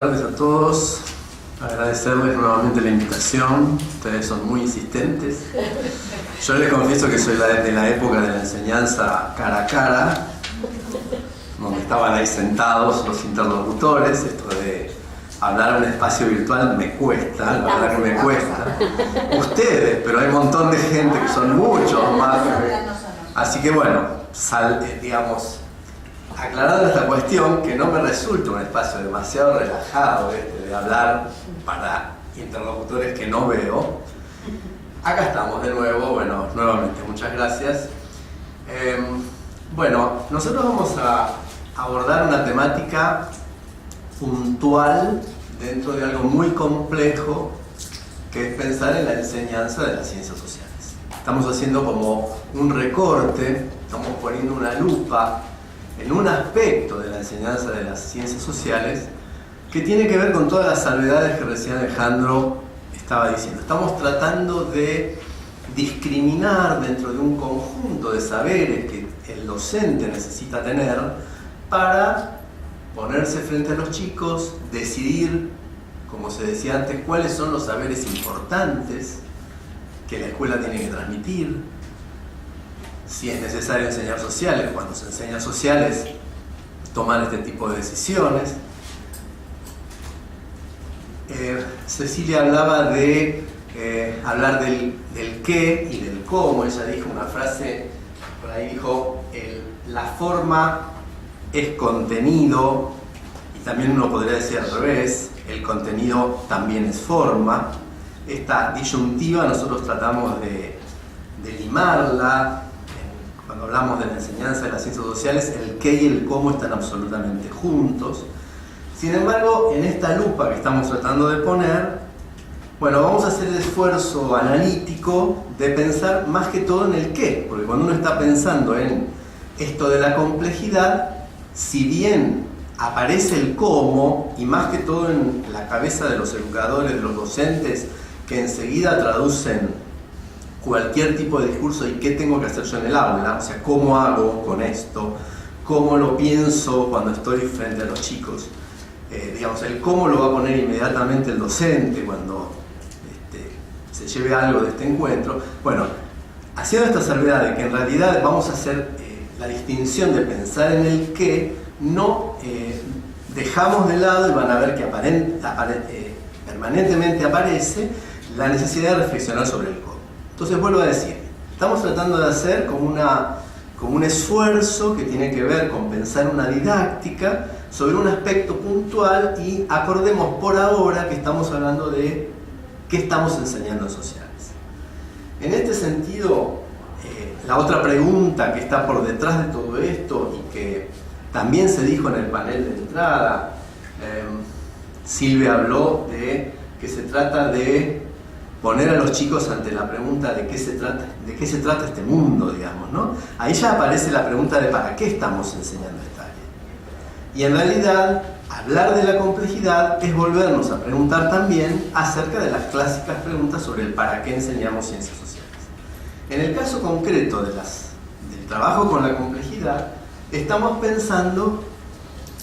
Buenas tardes a todos, agradecerles nuevamente la invitación, ustedes son muy insistentes. Yo les confieso que soy de la época de la enseñanza cara a cara, donde estaban ahí sentados los interlocutores. Esto de hablar a un espacio virtual me cuesta, la verdad que me cuesta. Ustedes, pero hay un montón de gente que son muchos más. Así que bueno, digamos, aclarando esta cuestión, que no me resulta un espacio demasiado relajado de hablar para interlocutores que no veo. Acá estamos de nuevo, bueno, nuevamente, muchas gracias. Bueno, nosotros vamos a abordar una temática puntual dentro de algo muy complejo, que es pensar en la enseñanza de las ciencias sociales. Estamos haciendo como un recorte, estamos poniendo una lupa en un aspecto de la enseñanza de las ciencias sociales que tiene que ver con todas las salvedades que recién Alejandro estaba diciendo. Estamos tratando de discriminar dentro de un conjunto de saberes que el docente necesita tener para ponerse frente a los chicos, decidir, como se decía antes, cuáles son los saberes importantes que la escuela tiene que transmitir. Si es necesario enseñar sociales, cuando se enseña sociales, tomar este tipo de decisiones. Cecilia hablaba de hablar del qué y del cómo. Ella dijo una frase, por ahí dijo, la forma es contenido, y también uno podría decir al revés, el contenido también es forma. Esta disyuntiva nosotros tratamos de limarla. Cuando hablamos de la enseñanza de las ciencias sociales, el qué y el cómo están absolutamente juntos. Sin embargo, en esta lupa que estamos tratando de poner, bueno, vamos a hacer el esfuerzo analítico de pensar más que todo en el qué, porque cuando uno está pensando en esto de la complejidad, si bien aparece el cómo, y más que todo en la cabeza de los educadores, de los docentes, que enseguida traducen cualquier tipo de discurso y qué tengo que hacer yo en el aula, o sea, cómo hago con esto, cómo lo pienso cuando estoy frente a los chicos. Digamos, el cómo lo va a poner inmediatamente el docente cuando se lleve algo de este encuentro. Bueno, haciendo esta salvedad de que en realidad vamos a hacer la distinción de pensar en el qué, no dejamos de lado, y van a ver que permanentemente aparece la necesidad de reflexionar sobre el cómo. Entonces vuelvo a decir, estamos tratando de hacer como un esfuerzo que tiene que ver con pensar una didáctica sobre un aspecto puntual, y acordemos por ahora que estamos hablando de qué estamos enseñando en sociales. En este sentido, la otra pregunta que está por detrás de todo esto y que también se dijo en el panel de entrada, Silvia habló de que se trata de poner a los chicos ante la pregunta de qué se trata este mundo, digamos, ¿no? Ahí ya aparece la pregunta de para qué estamos enseñando esta área. Y en realidad, hablar de la complejidad es volvernos a preguntar también acerca de las clásicas preguntas sobre el para qué enseñamos ciencias sociales. En el caso concreto del trabajo con la complejidad, estamos pensando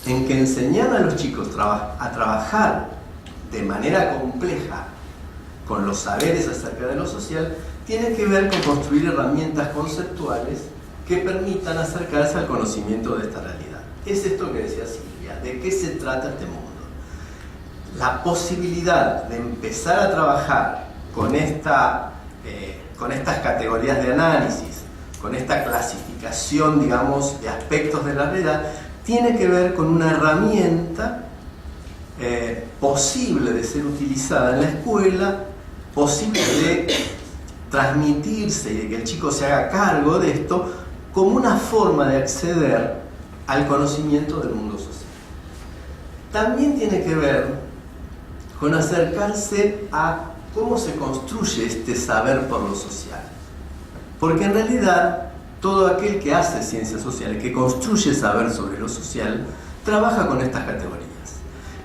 en que enseñar a los chicos a trabajar de manera compleja con los saberes acerca de lo social, tiene que ver con construir herramientas conceptuales que permitan acercarse al conocimiento de esta realidad. Es esto que decía Silvia, ¿de qué se trata este mundo? La posibilidad de empezar a trabajar con estas categorías de análisis, con esta clasificación, digamos, de aspectos de la realidad, tiene que ver con una herramienta posible de ser utilizada en la escuela, posible de transmitirse y de que el chico se haga cargo de esto como una forma de acceder al conocimiento del mundo social. También tiene que ver con acercarse a cómo se construye este saber por lo social. Porque en realidad todo aquel que hace ciencias sociales, que construye saber sobre lo social, trabaja con estas categorías.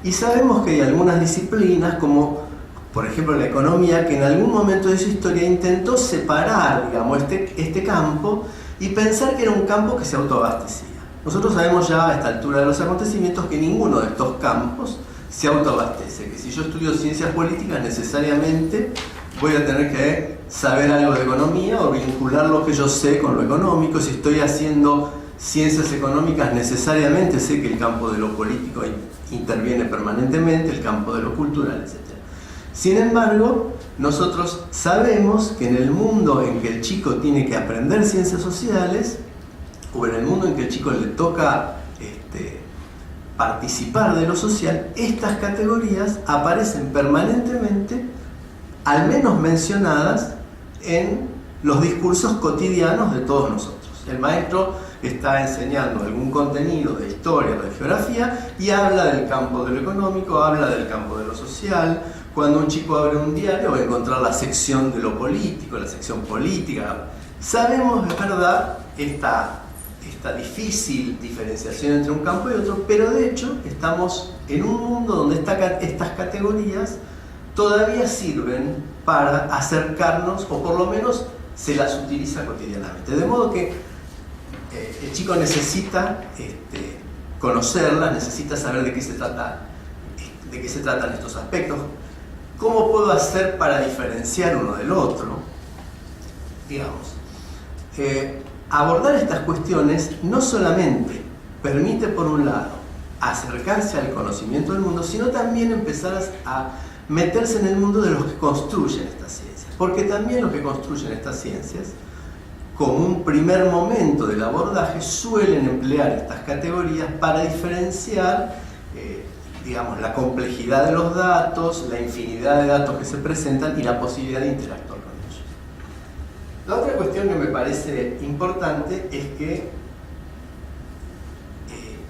Y sabemos que hay algunas disciplinas, como por ejemplo la economía, que en algún momento de su historia intentó separar, digamos, este campo y pensar que era un campo que se autoabastecía. Nosotros sabemos ya a esta altura de los acontecimientos que ninguno de estos campos se autoabastece, que si yo estudio ciencias políticas necesariamente voy a tener que saber algo de economía o vincular lo que yo sé con lo económico. Si estoy haciendo ciencias económicas necesariamente sé que el campo de lo político interviene permanentemente, el campo de lo cultural, etc. Sin embargo, nosotros sabemos que en el mundo en que el chico tiene que aprender ciencias sociales, o en el mundo en que el chico le toca participar de lo social, estas categorías aparecen permanentemente, al menos mencionadas, en los discursos cotidianos de todos nosotros. El maestro está enseñando algún contenido de historia o de geografía y habla del campo de lo económico, habla del campo de lo social. Cuando un chico abre un diario va a encontrar la sección de lo político, la sección política. Sabemos, es verdad, esta difícil diferenciación entre un campo y otro, pero de hecho estamos en un mundo donde estas categorías todavía sirven para acercarnos, o por lo menos se las utiliza cotidianamente. De modo que el chico necesita conocerlas, necesita saber de qué se tratan estos aspectos. ¿Cómo puedo hacer para diferenciar uno del otro? Digamos, abordar estas cuestiones no solamente permite, por un lado, acercarse al conocimiento del mundo, sino también empezar a meterse en el mundo de los que construyen estas ciencias. Porque también los que construyen estas ciencias, como un primer momento del abordaje, suelen emplear estas categorías para diferenciar digamos, la complejidad de los datos, la infinidad de datos que se presentan y la posibilidad de interactuar con ellos. La otra cuestión que me parece importante es que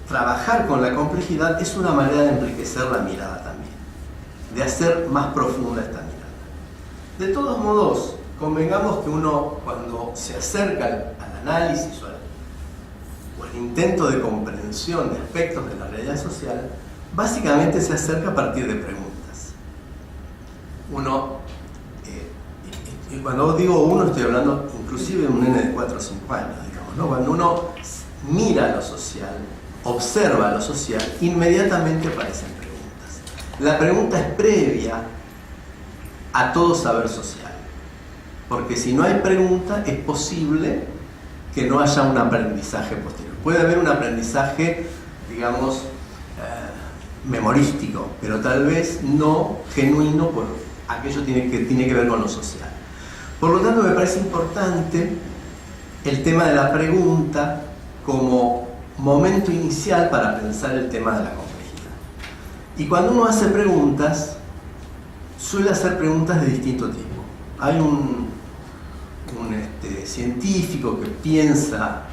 trabajar con la complejidad es una manera de enriquecer la mirada también, de hacer más profunda esta mirada. De todos modos, convengamos que uno, cuando se acerca al análisis o al intento de comprensión de aspectos de la realidad social, básicamente se acerca a partir de preguntas. Y cuando digo uno, estoy hablando inclusive de un nene de 4 o 5 años, digamos, ¿no? Cuando uno mira lo social, observa lo social, inmediatamente aparecen preguntas. La pregunta es previa a todo saber social, porque si no hay pregunta es posible que no haya un aprendizaje posterior. Puede haber un aprendizaje, digamos, memorístico, pero tal vez no genuino por aquello que tiene que ver con lo social. Por lo tanto, me parece importante el tema de la pregunta como momento inicial para pensar el tema de la complejidad. Y cuando uno hace preguntas, suele hacer preguntas de distinto tipo. Hay un científico que piensa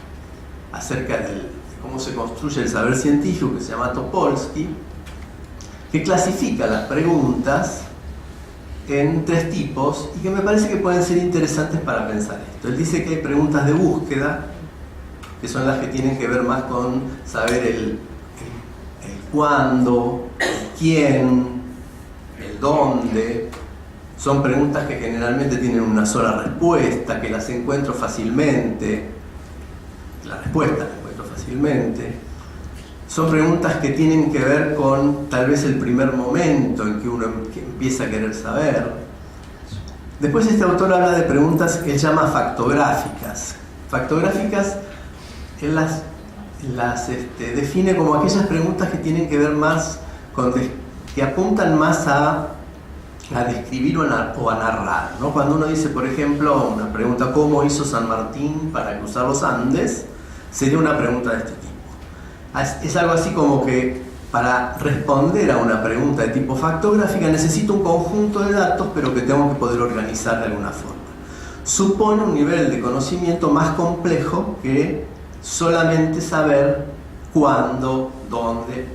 acerca de cómo se construye el saber científico, que se llama Topolsky, que clasifica las preguntas en 3 tipos y que me parece que pueden ser interesantes para pensar esto. Él dice que hay preguntas de búsqueda, que son las que tienen que ver más con saber el cuándo, el quién, el dónde. Son preguntas que generalmente tienen una sola respuesta, que las encuentro fácilmente. La respuesta la encuentro fácilmente. Son preguntas que tienen que ver con tal vez el primer momento en que uno empieza a querer saber. Después este autor habla de preguntas que él llama factográficas. Factográficas él las define como aquellas preguntas que tienen que ver más que apuntan más a describir o a narrar, ¿no? Cuando uno dice, por ejemplo, una pregunta, ¿cómo hizo San Martín para cruzar los Andes?, sería una pregunta de este tipo. Es algo así como que para responder a una pregunta de tipo factográfica necesito un conjunto de datos, pero que tengo que poder organizar de alguna forma. Supone un nivel de conocimiento más complejo que solamente saber cuándo, dónde.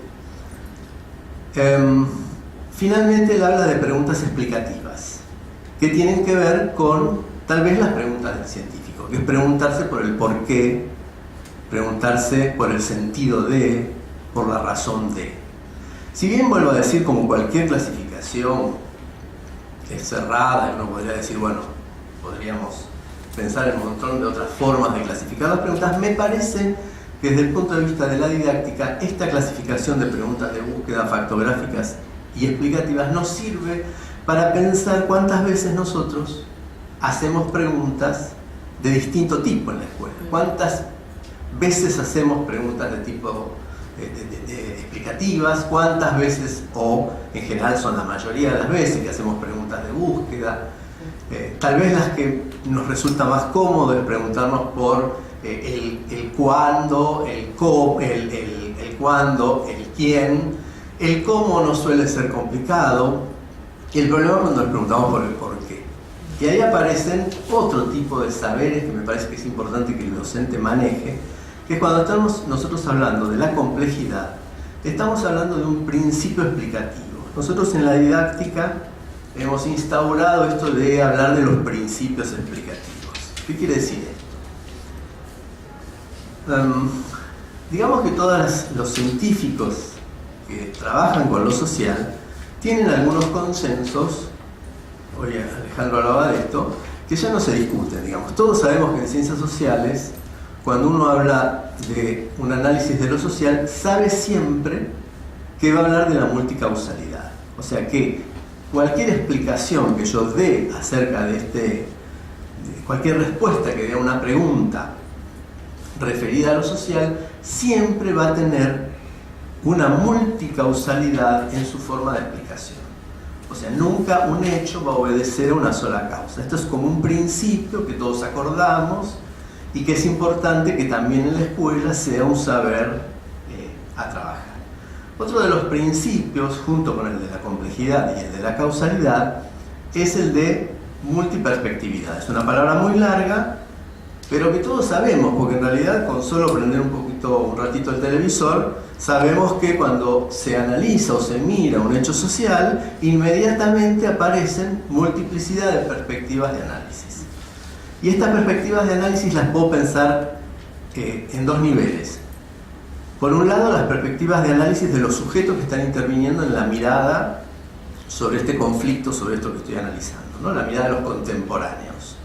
Finalmente él habla de preguntas explicativas, que tienen que ver con tal vez las preguntas del científico, que es preguntarse por el por qué, preguntarse por el sentido de, por la razón de. Si bien vuelvo a decir, como cualquier clasificación es cerrada, uno podría decir, bueno, podríamos pensar en un montón de otras formas de clasificar las preguntas, me parece que desde el punto de vista de la didáctica, esta clasificación de preguntas de búsqueda factográficas y explicativas nos sirve para pensar cuántas veces nosotros hacemos preguntas de distinto tipo en la escuela. Cuántas veces hacemos preguntas de tipo explicativas, cuántas veces, o en general son la mayoría de las veces que hacemos preguntas de búsqueda. Tal vez las que nos resulta más cómodo es preguntarnos por el cuándo, el cuándo, el quién. El cómo no suele ser complicado. El problema es cuando nos preguntamos por el por qué. Y ahí aparecen otro tipo de saberes que me parece que es importante que el docente maneje, que es cuando estamos nosotros hablando de la complejidad, estamos hablando de un principio explicativo. Nosotros en la didáctica hemos instaurado esto de hablar de los principios explicativos. ¿Qué quiere decir esto? Digamos que todos los científicos que trabajan con lo social tienen algunos consensos, hoy Alejandro hablaba de esto, que ya no se discuten, digamos. Todos sabemos que en ciencias sociales, cuando uno habla de un análisis de lo social, sabe siempre que va a hablar de la multicausalidad. O sea que cualquier explicación que yo dé acerca de cualquier respuesta que dé a una pregunta referida a lo social, siempre va a tener una multicausalidad en su forma de explicación. O sea, nunca un hecho va a obedecer a una sola causa. Esto es como un principio que todos acordamos y que es importante que también en la escuela sea un saber a trabajar. Otro de los principios, junto con el de la complejidad y el de la causalidad, es el de multiperspectividad. Es una palabra muy larga, pero que todos sabemos, porque en realidad con solo prender un ratito el televisor, sabemos que cuando se analiza o se mira un hecho social, inmediatamente aparecen multiplicidad de perspectivas de análisis. Y estas perspectivas de análisis las puedo pensar en dos niveles. Por un lado, las perspectivas de análisis de los sujetos que están interviniendo en la mirada sobre este conflicto, sobre esto que estoy analizando, ¿no? La mirada de los contemporáneos.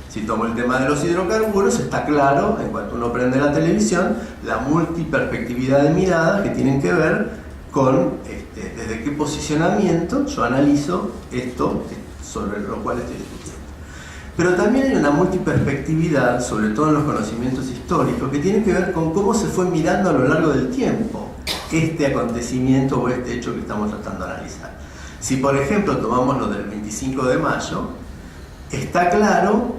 Si tomo el tema de los hidrocarburos, está claro, en cuanto uno prende la televisión, la multiperspectividad de mirada que tienen que ver con desde qué posicionamiento yo analizo esto sobre lo cual estoy discutiendo. Pero también hay una multiperspectividad, sobre todo en los conocimientos históricos, que tiene que ver con cómo se fue mirando a lo largo del tiempo este acontecimiento o este hecho que estamos tratando de analizar. Si por ejemplo tomamos lo del 25 de mayo, está claro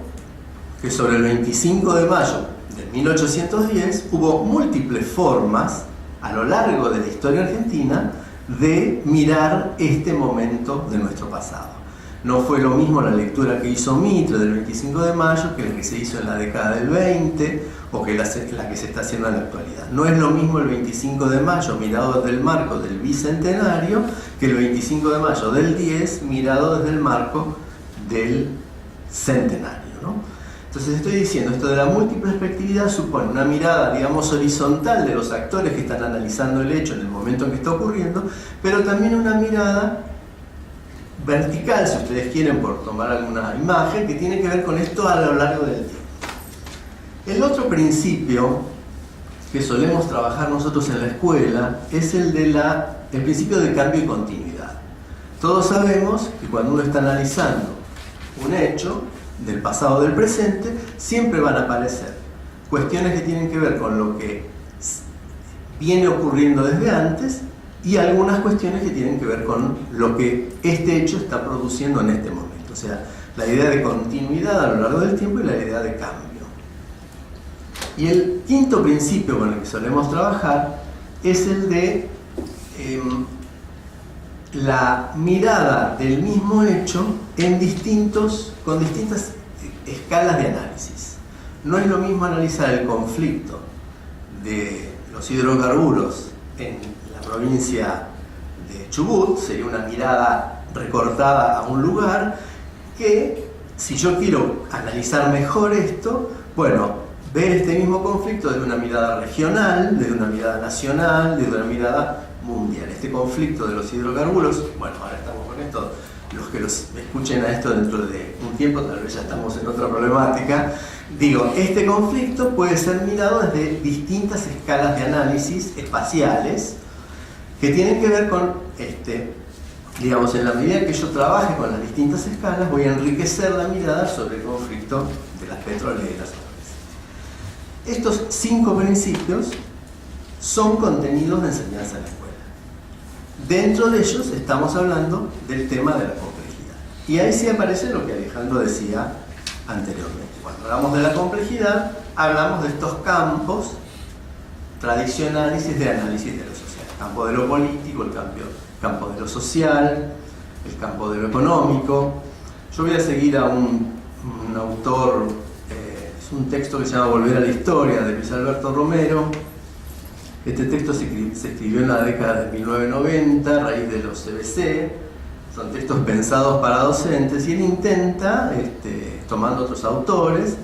que sobre el 25 de mayo de 1810 hubo múltiples formas a lo largo de la historia argentina de mirar este momento de nuestro pasado. No fue lo mismo la lectura que hizo Mitre del 25 de mayo que la que se hizo en la década del 20 o que la que se está haciendo en la actualidad. No es lo mismo el 25 de mayo mirado desde el marco del bicentenario que el 25 de mayo del 10 mirado desde el marco del centenario, ¿no? Entonces estoy diciendo, esto de la multiperspectividad supone una mirada, digamos, horizontal de los actores que están analizando el hecho en el momento en que está ocurriendo, pero también una mirada vertical, si ustedes quieren, por tomar alguna imagen, que tiene que ver con esto a lo largo del tiempo. El otro principio que solemos trabajar nosotros en la escuela es el principio de cambio y continuidad. Todos sabemos que cuando uno está analizando un hecho del pasado o del presente, siempre van a aparecer cuestiones que tienen que ver con lo que viene ocurriendo desde antes y algunas cuestiones que tienen que ver con lo que este hecho está produciendo en este momento. O sea, la idea de continuidad a lo largo del tiempo y la idea de cambio. Y el quinto principio con el que solemos trabajar es el de la mirada del mismo hecho con distintas escalas de análisis. No es lo mismo analizar el conflicto de los hidrocarburos en la provincia de Chubut, sería una mirada recortada a un lugar, que si yo quiero analizar mejor esto, bueno, ver este mismo conflicto desde una mirada regional, desde una mirada nacional, desde una mirada mundial. Este conflicto de los hidrocarburos, bueno, ahora estamos con esto, los que los escuchen a esto dentro de un tiempo, tal vez ya estamos en otra problemática. Digo, este conflicto puede ser mirado desde distintas escalas de análisis espaciales que tienen que ver con, digamos, en la medida que yo trabaje con las distintas escalas, voy a enriquecer la mirada sobre el conflicto de las petroleras. Estos 5 principios son contenidos de enseñanza en la escuela. Dentro de ellos estamos hablando del tema de la complejidad. Y ahí sí aparece lo que Alejandro decía anteriormente. Cuando hablamos de la complejidad, hablamos de estos campos tradicionales de análisis de lo social. El campo de lo político, el campo de lo social, el campo de lo económico. Yo voy a seguir a un autor, es un texto que se llama Volver a la Historia, de Luis Alberto Romero. Este texto se escribió en la década de 1990 a raíz de los CBC. Son textos pensados para docentes y él intenta, tomando otros autores,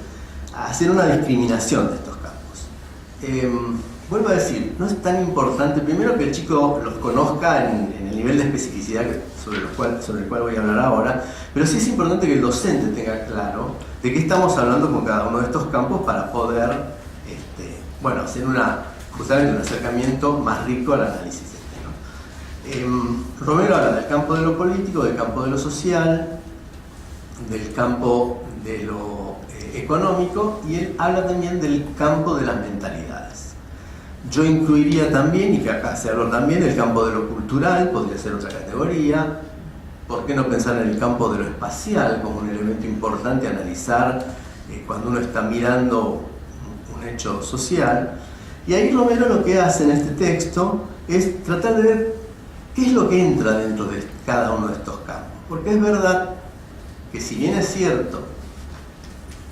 hacer una discriminación de estos campos. Vuelvo a decir, no es tan importante, primero que el chico los conozca en el nivel de especificidad sobre el cual voy a hablar ahora, pero sí es importante que el docente tenga claro de qué estamos hablando con cada uno de estos campos para poder hacer justamente un acercamiento más rico al análisis. Romero habla del campo de lo político, del campo de lo social, del campo de lo económico, y él habla también del campo de las mentalidades. Yo incluiría también, y que acá se habló también, el campo de lo cultural, podría ser otra categoría. ¿Por qué no pensar en el campo de lo espacial como un elemento importante a analizar cuando uno está mirando un hecho social? Y ahí Romero lo que hace en este texto es tratar de ver qué es lo que entra dentro de cada uno de estos campos. Porque es verdad que, si bien es cierto,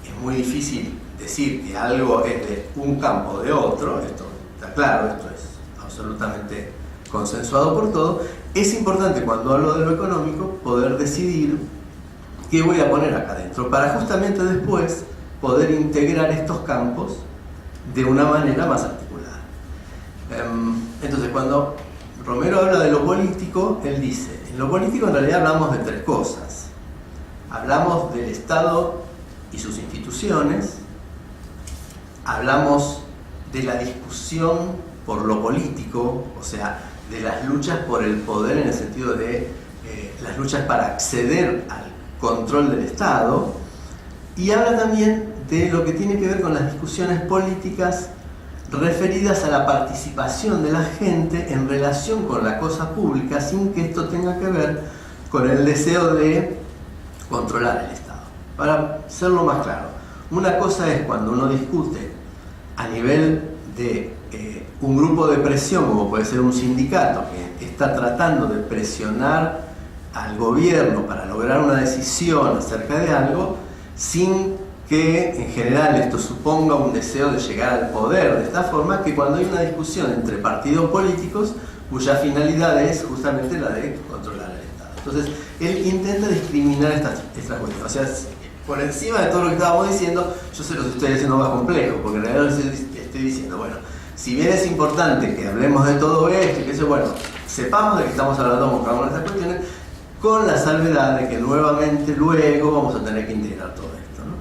es muy difícil decir que algo es de un campo o de otro, esto está claro, esto es absolutamente consensuado por todo, es importante cuando hablo de lo económico poder decidir qué voy a poner acá dentro, para justamente después poder integrar estos campos de una manera más articulada. Entonces, cuando Romero habla de lo político, él dice, en lo político en realidad hablamos de 3 cosas. Hablamos del Estado y sus instituciones, hablamos de la discusión por lo político, o sea, de las luchas por el poder en el sentido de las luchas para acceder al control del Estado, y habla también de lo que tiene que ver con las discusiones políticas referidas a la participación de la gente en relación con la cosa pública, sin que esto tenga que ver con el deseo de controlar el Estado. Para hacerlo más claro, una cosa es cuando uno discute a nivel de un grupo de presión, como puede ser un sindicato que está tratando de presionar al gobierno para lograr una decisión acerca de algo, sin que en general esto suponga un deseo de llegar al poder, de esta forma que cuando hay una discusión entre partidos políticos cuya finalidad es justamente la de controlar el Estado. Entonces, él intenta discriminar estas cuestiones. O sea, por encima de todo lo que estábamos diciendo, yo se los estoy haciendo más complejo, porque en realidad estoy diciendo, bueno, si bien es importante que hablemos de todo esto, y que eso, bueno, sepamos de que estamos hablando con cada una de estas cuestiones, con la salvedad de que nuevamente luego vamos a tener que integrar todo esto, ¿no?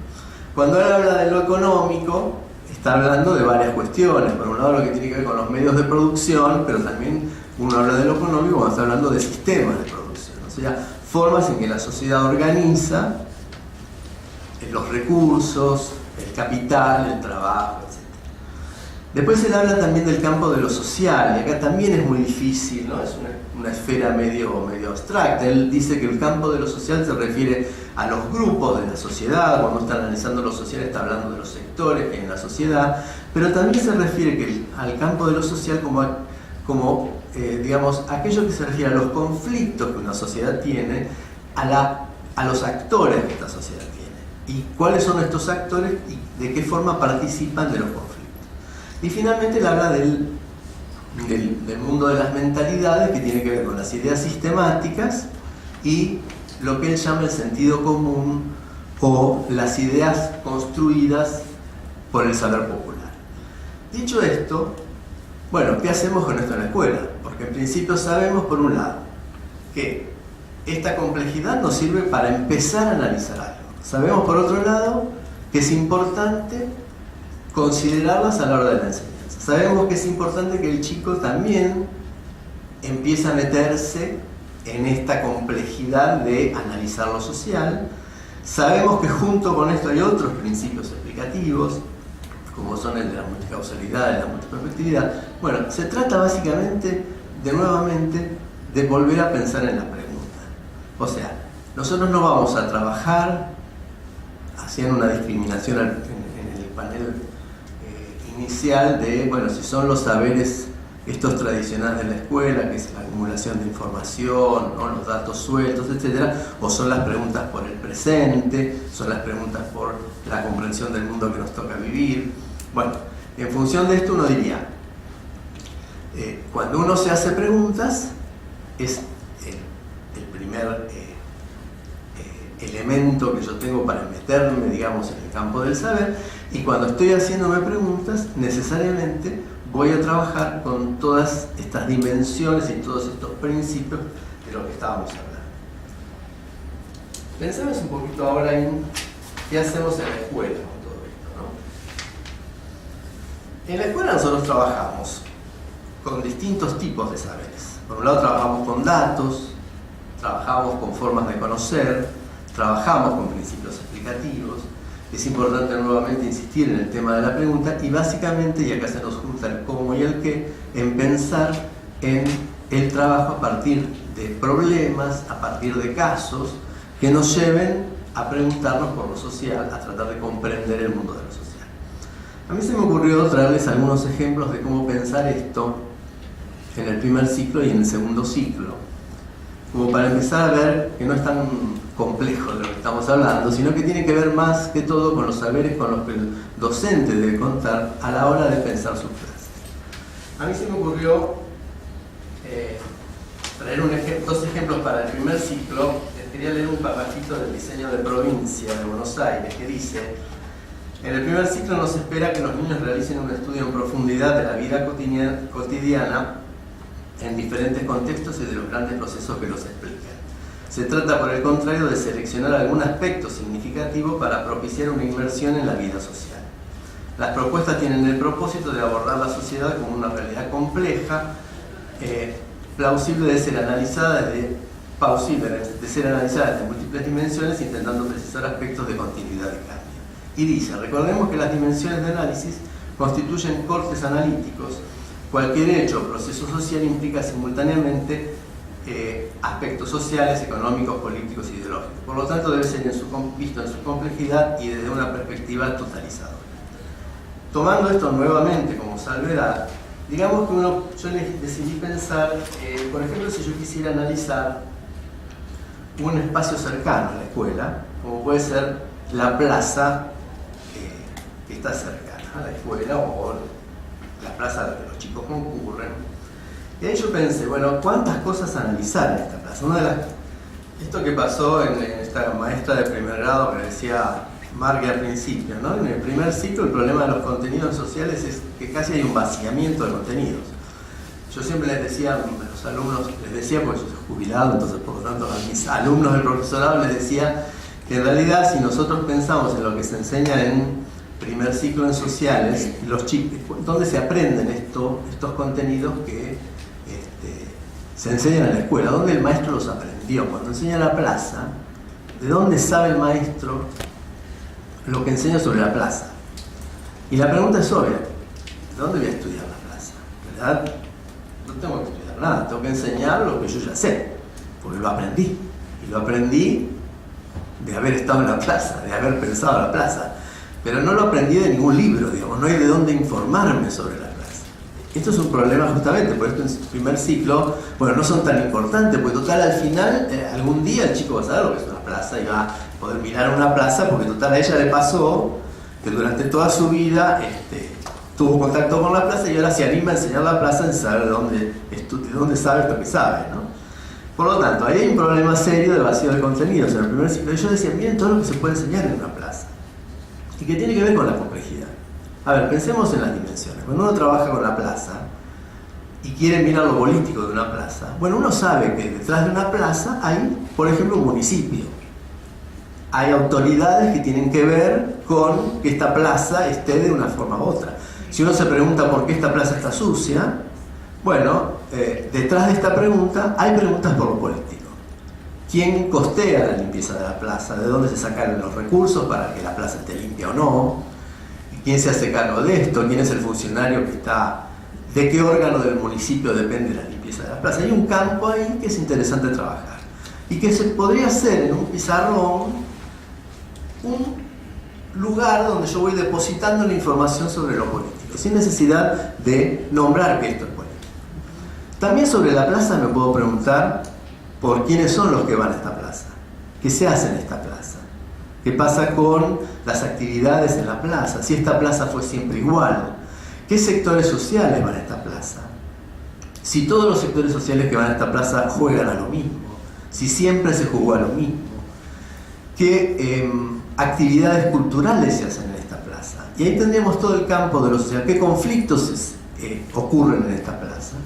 Cuando él habla de lo económico, está hablando de varias cuestiones. Por un lado, lo que tiene que ver con los medios de producción, pero también uno habla de lo económico cuando está hablando de sistemas de producción, o sea, formas en que la sociedad organiza los recursos, el capital, el trabajo, etc. Después él habla también del campo de lo social, y acá también es muy difícil, ¿no? Es una esfera medio abstracta. Él dice que el campo de lo social se refiere a los grupos de la sociedad. Cuando está analizando lo social está hablando de los sectores que hay en la sociedad, pero también se refiere al campo de lo social como digamos, aquello que se refiere a los conflictos que una sociedad tiene, a los actores que esta sociedad tiene, y cuáles son estos actores y de qué forma participan de los conflictos. Y finalmente él habla del mundo de las mentalidades, que tiene que ver con las ideas sistemáticas y lo que él llama el sentido común, o las ideas construidas por el saber popular. Dicho esto, bueno, ¿qué hacemos con esto en la escuela? Porque que en principio sabemos, por un lado, que esta complejidad nos sirve para empezar a analizar algo. Sabemos, por otro lado, que es importante considerarlas a la hora de la enseñanza. Sabemos que es importante que el chico también empiece a meterse en esta complejidad de analizar lo social. Sabemos que junto con esto hay otros principios explicativos, como son el de la multicausalidad, el de la multiperspectividad. Bueno, se trata básicamente, nuevamente, de volver a pensar en la pregunta. O sea, nosotros no vamos a trabajar haciendo una discriminación en el panel inicial de, bueno, si son los saberes estos tradicionales de la escuela, que es la acumulación de información, ¿no?, los datos sueltos, etc., o son las preguntas por el presente, son las preguntas por la comprensión del mundo que nos toca vivir. Bueno, en función de esto uno diría, cuando uno se hace preguntas, es el primer elemento que yo tengo para meterme, digamos, en el campo del saber, y cuando estoy haciéndome preguntas, necesariamente voy a trabajar con todas estas dimensiones y todos estos principios de lo que estábamos hablando. Pensemos un poquito ahora en qué hacemos en la escuela con todo esto, ¿no? En la escuela nosotros trabajamos con distintos tipos de saberes. Por un lado trabajamos con datos, trabajamos con formas de conocer, trabajamos con principios explicativos. Es importante nuevamente insistir en el tema de la pregunta y básicamente, y acá se nos junta el cómo y el qué, en pensar en el trabajo a partir de problemas, a partir de casos que nos lleven a preguntarnos por lo social, a tratar de comprender el mundo de lo social. A mí se me ocurrió traerles algunos ejemplos de cómo pensar esto en el primer ciclo y en el segundo ciclo, como para empezar a ver que no es tan complejo de lo que estamos hablando, sino que tiene que ver más que todo con los saberes con los que el docente debe contar a la hora de pensar su clase. A mí se me ocurrió traer dos ejemplos para el primer ciclo. Les quería leer un papajito del diseño de provincia de Buenos Aires que dice: en el primer ciclo nos espera que los niños realicen un estudio en profundidad de la vida cotidiana en diferentes contextos y de los grandes procesos que los explican. Se trata, por el contrario, de seleccionar algún aspecto significativo para propiciar una inmersión en la vida social. Las propuestas tienen el propósito de abordar la sociedad como una realidad compleja, plausible de ser analizada desde múltiples dimensiones, intentando precisar aspectos de continuidad y cambio. Y dice: recordemos que las dimensiones de análisis constituyen cortes analíticos. Cualquier hecho o proceso social implica simultáneamente aspectos sociales, económicos, políticos e ideológicos. Por lo tanto, debe ser visto en su complejidad y desde una perspectiva totalizadora. Tomando esto nuevamente como salvedad, digamos que yo decidí pensar, por ejemplo, si yo quisiera analizar un espacio cercano a la escuela, como puede ser la plaza que está cercana a la escuela o la plaza donde los chicos concurren. Y ahí yo pensé, bueno, ¿cuántas cosas analizar en esta plaza? Esto que pasó en esta maestra de primer grado que decía Margue al principio, ¿no? En el primer ciclo el problema de los contenidos sociales es que casi hay un vaciamiento de contenidos. Yo siempre les decía a los alumnos, porque yo soy jubilado, entonces por lo tanto a mis alumnos del profesorado les decía que en realidad si nosotros pensamos en lo que se enseña en primer ciclo en sociales, los chicos, ¿dónde se aprenden estos contenidos que se enseñan en la escuela? ¿Dónde el maestro los aprendió? Cuando enseña la plaza, ¿de dónde sabe el maestro lo que enseña sobre la plaza? Y la pregunta es obvia: ¿de dónde voy a estudiar la plaza? ¿Verdad? No tengo que estudiar nada, tengo que enseñar lo que yo ya sé, porque lo aprendí. Y lo aprendí de haber estado en la plaza, de haber pensado en la plaza. Pero no lo aprendí de ningún libro, digamos, no hay de dónde informarme sobre la plaza. Esto es un problema justamente, por esto en su primer ciclo, bueno, no son tan importantes, porque total al final, algún día el chico va a saber lo que es una plaza y va a poder mirar una plaza, porque total a ella le pasó que durante toda su vida tuvo contacto con la plaza y ahora se anima a enseñar la plaza en saber de dónde sabe esto que sabe, ¿no? Por lo tanto, ahí hay un problema serio de vacío de contenidos en el primer ciclo. Y yo decía, miren todo lo que se puede enseñar en una plaza y que tiene que ver con la complejidad. A ver, pensemos en las dimensiones. Cuando uno trabaja con la plaza, y quiere mirar lo político de una plaza, bueno, uno sabe que detrás de una plaza hay, por ejemplo, un municipio. Hay autoridades que tienen que ver con que esta plaza esté de una forma u otra. Si uno se pregunta por qué esta plaza está sucia, bueno, detrás de esta pregunta hay preguntas por lo político. ¿Quién costea la limpieza de la plaza? ¿De dónde se sacan los recursos para que la plaza esté limpia o no? ¿Quién se hace cargo de esto? ¿Quién es el funcionario que está? ¿De qué órgano del municipio depende la limpieza de la plaza? Hay un campo ahí que es interesante trabajar y que se podría hacer en un pizarrón, un lugar donde yo voy depositando la información sobre lo político, sin necesidad de nombrar que esto es político. También sobre la plaza me puedo preguntar por quiénes son los que van a esta plaza, qué se hace en esta plaza, qué pasa con las actividades en la plaza, si esta plaza fue siempre igual, qué sectores sociales van a esta plaza, si todos los sectores sociales que van a esta plaza juegan a lo mismo, si siempre se jugó a lo mismo, qué actividades culturales se hacen en esta plaza. Y ahí tendríamos todo el campo de lo social, qué conflictos ocurren en esta plaza.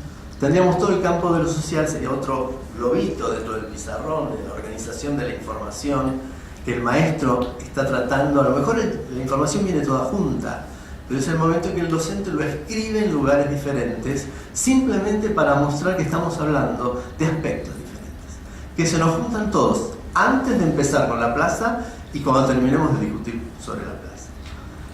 Tendríamos todo el campo de lo social, sería otro globito dentro del pizarrón, de la organización de la información, que el maestro está tratando. A lo mejor la información viene toda junta, pero es el momento que el docente lo escribe en lugares diferentes, simplemente para mostrar que estamos hablando de aspectos diferentes, que se nos juntan todos antes de empezar con la plaza y cuando terminemos de discutir sobre la plaza.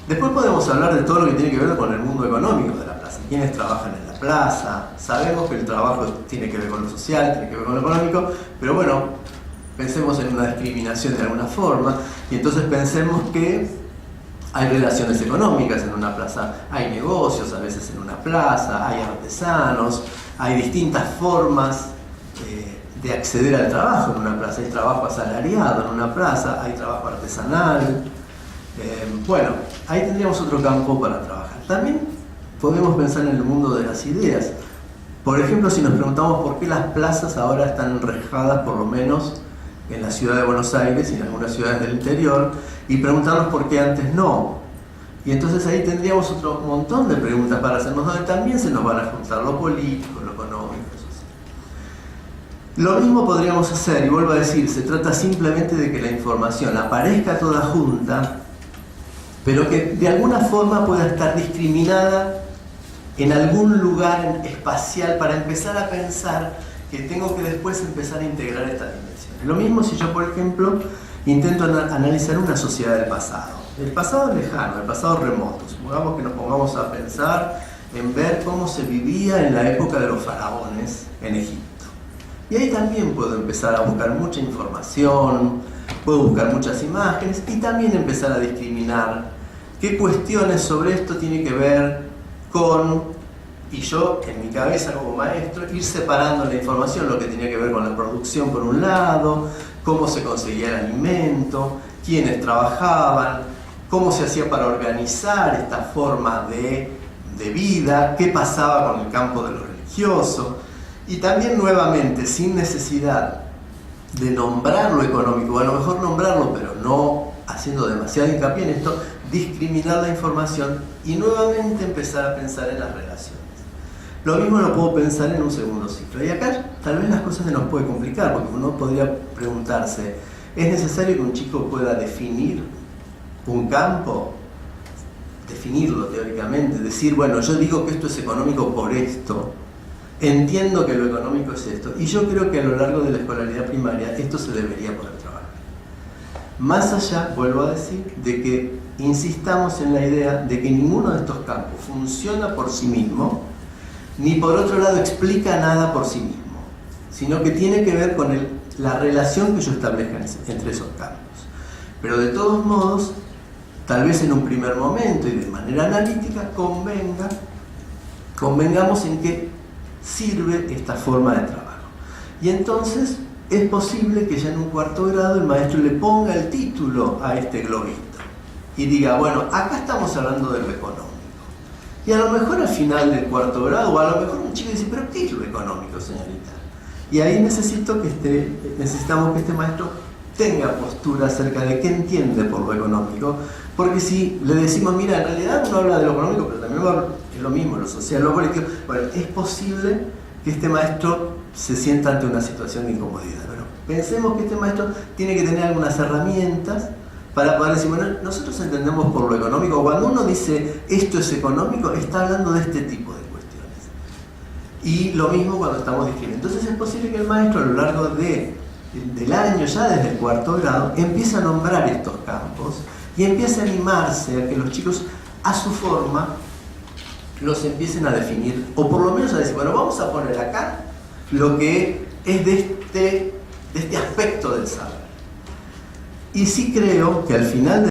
Después podemos hablar de todo lo que tiene que ver con el mundo económico de la plaza, quiénes trabajan en la plaza. Sabemos que el trabajo tiene que ver con lo social, tiene que ver con lo económico, pero bueno, pensemos en una discriminación de alguna forma, y entonces pensemos que hay relaciones económicas en una plaza, hay negocios a veces en una plaza, hay artesanos, hay distintas formas de acceder al trabajo en una plaza. Hay trabajo asalariado en una plaza, hay trabajo artesanal. Bueno, ahí tendríamos otro campo para trabajar. También podemos pensar en el mundo de las ideas. Por ejemplo, si nos preguntamos por qué las plazas ahora están enrejadas, por lo menos en la ciudad de Buenos Aires y en algunas ciudades del interior, y preguntarnos por qué antes no. Y entonces ahí tendríamos otro montón de preguntas para hacernos, donde también se nos van a juntar lo político, lo económico. Lo mismo podríamos hacer, y vuelvo a decir, se trata simplemente de que la información aparezca toda junta, pero que de alguna forma pueda estar discriminada en algún lugar espacial para empezar a pensar que tengo que después empezar a integrar estas dimensiones. Lo mismo si yo, por ejemplo, intento analizar una sociedad del pasado lejano, el pasado remoto. Supongamos que nos pongamos a pensar en ver cómo se vivía en la época de los faraones en Egipto. Y ahí también puedo empezar a buscar mucha información, puedo buscar muchas imágenes y también empezar a discriminar qué cuestiones sobre esto tiene que ver con, y yo en mi cabeza como maestro, ir separando la información, lo que tenía que ver con la producción por un lado, cómo se conseguía el alimento, quiénes trabajaban, cómo se hacía para organizar esta forma de vida, qué pasaba con el campo de lo religioso. Y también nuevamente, sin necesidad de nombrar lo económico, o a lo mejor nombrarlo, pero no haciendo demasiado hincapié en esto, discriminar la información y nuevamente empezar a pensar en las relaciones. Lo mismo lo puedo pensar en un segundo ciclo. Y acá tal vez las cosas se nos puede complicar, porque uno podría preguntarse, ¿es necesario que un chico pueda definir un campo? Definirlo teóricamente, decir, bueno, yo digo que esto es económico por esto, entiendo que lo económico es esto, y yo creo que a lo largo de la escolaridad primaria esto se debería poder trabajar. Más allá, vuelvo a decir, de que insistamos en la idea de que ninguno de estos campos funciona por sí mismo, ni por otro lado explica nada por sí mismo, sino que tiene que ver con la relación que yo establezca entre esos campos. Pero de todos modos, tal vez en un primer momento y de manera analítica, convengamos en que sirve esta forma de trabajo. Y entonces es posible que ya en un cuarto grado el maestro le ponga el título a este globito y diga, bueno, acá estamos hablando de lo económico. Y a lo mejor al final del cuarto grado, o a lo mejor un chico dice, pero ¿qué es lo económico, señorita? Y ahí necesitamos que este maestro tenga postura acerca de qué entiende por lo económico, porque si le decimos, mira, en realidad uno habla de lo económico, pero también es lo mismo, lo social, lo político. Bueno, es posible que este maestro se sienta ante una situación de incomodidad. Bueno, pensemos que este maestro tiene que tener algunas herramientas para poder decir, bueno, nosotros entendemos por lo económico, cuando uno dice esto es económico, está hablando de este tipo de cuestiones. Y lo mismo cuando estamos discriminando. Entonces es posible que el maestro a lo largo del año, ya desde el cuarto grado, empiece a nombrar estos campos y empiece a animarse a que los chicos, a su forma, los empiecen a definir, o por lo menos a decir, bueno, vamos a poner acá lo que es de este aspecto del saber. Y sí creo que al final